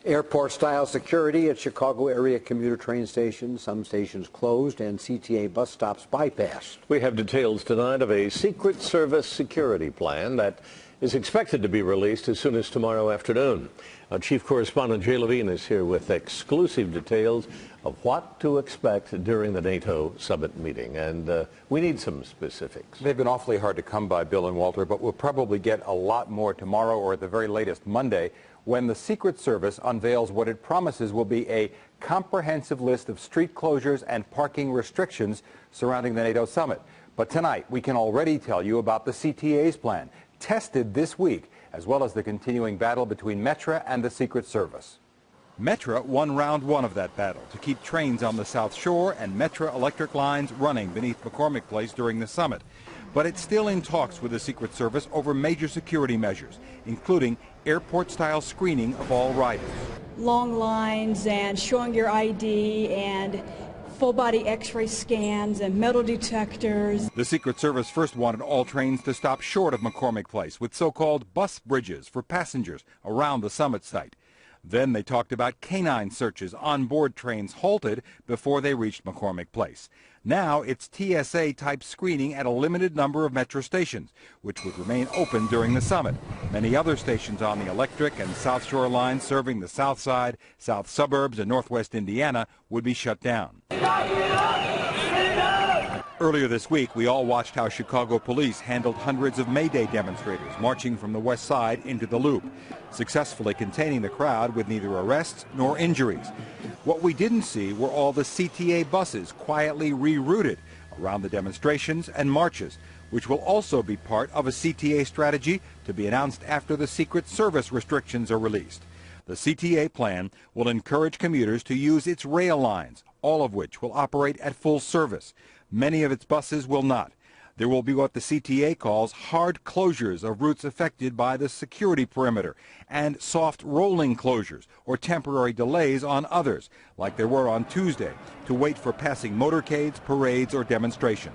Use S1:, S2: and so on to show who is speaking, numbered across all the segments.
S1: Airport-style security at Chicago area commuter train stations. Some stations closed and CTA bus stops bypassed.
S2: We have details tonight of a Secret Service security plan that is expected to be released as soon as tomorrow afternoon. Our chief correspondent Jay Levine is here with exclusive details of what to expect during the NATO summit meeting, and we need some specifics.
S3: They've been awfully hard to come by, Bill and Walter, but we'll probably get a lot more tomorrow or at the very latest Monday when the Secret Service unveils what it promises will be a comprehensive list of street closures and parking restrictions surrounding the NATO summit. But tonight, we can already tell you about the CTA's plan, tested this week, as well as the continuing battle between Metra and the Secret Service. Metra won round one of that battle to keep trains on the South Shore and Metra electric lines running beneath McCormick Place during the summit. But it's still in talks with the Secret Service over major security measures, including airport-style screening of all riders.
S4: Long lines and showing your ID and full-body X-ray scans and metal detectors.
S3: The Secret Service first wanted all trains to stop short of McCormick Place with so-called bus bridges for passengers around the summit site. Then they talked about canine searches on board trains halted before they reached McCormick Place. Now it's TSA-type screening at a limited number of metro stations, which would remain open during the summit. Many other stations on the electric and South Shore lines serving the South Side, South Suburbs, and Northwest Indiana would be shut down. Earlier this week, we all watched how Chicago police handled hundreds of May Day demonstrators marching from the West Side into the Loop, successfully containing the crowd with neither arrests nor injuries. What we didn't see were all the CTA buses quietly rerouted around the demonstrations and marches, which will also be part of a CTA strategy to be announced after the Secret Service restrictions are released. The CTA plan will encourage commuters to use its rail lines, all of which will operate at full service. Many of its buses will not. There will be what the CTA calls hard closures of routes affected by the security perimeter and soft rolling closures or temporary delays on others, like there were on Tuesday, to wait for passing motorcades, parades, or demonstration.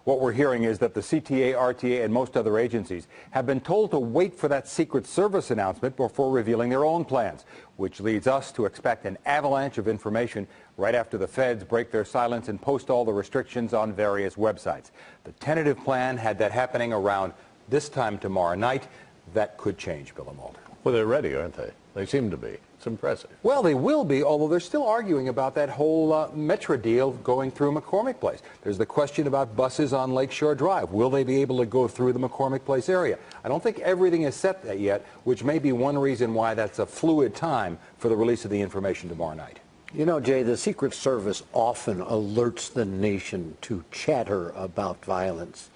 S3: What we're hearing is that the CTA, RTA, and most other agencies have been told to wait for that Secret Service announcement before revealing their own plans, which leads us to expect an avalanche of information right after the feds break their silence and post all the restrictions on various websites. The tentative plan had that happening around this time tomorrow night. That could change, Bill and Walter.
S2: Well, they're ready, aren't they? They seem to be. It's impressive.
S3: Well, they will be, although they're still arguing about that whole Metra deal going through McCormick Place. There's the question about buses on Lakeshore Drive. Will they be able to go through the McCormick Place area? I don't think everything is set yet, which may be one reason why that's a fluid time for the release of the information tomorrow night.
S1: You know, Jay, the Secret Service often alerts the nation to chatter about violence.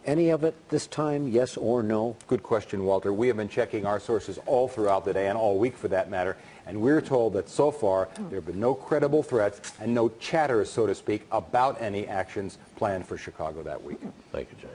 S1: Any of it this time, yes or no?
S3: Good question, Walter. We have been checking our sources all throughout the day and all week for that matter, and we're told that so far there have been no credible threats and no chatter, so to speak, about any actions planned for Chicago that week.
S2: Thank you, Jay.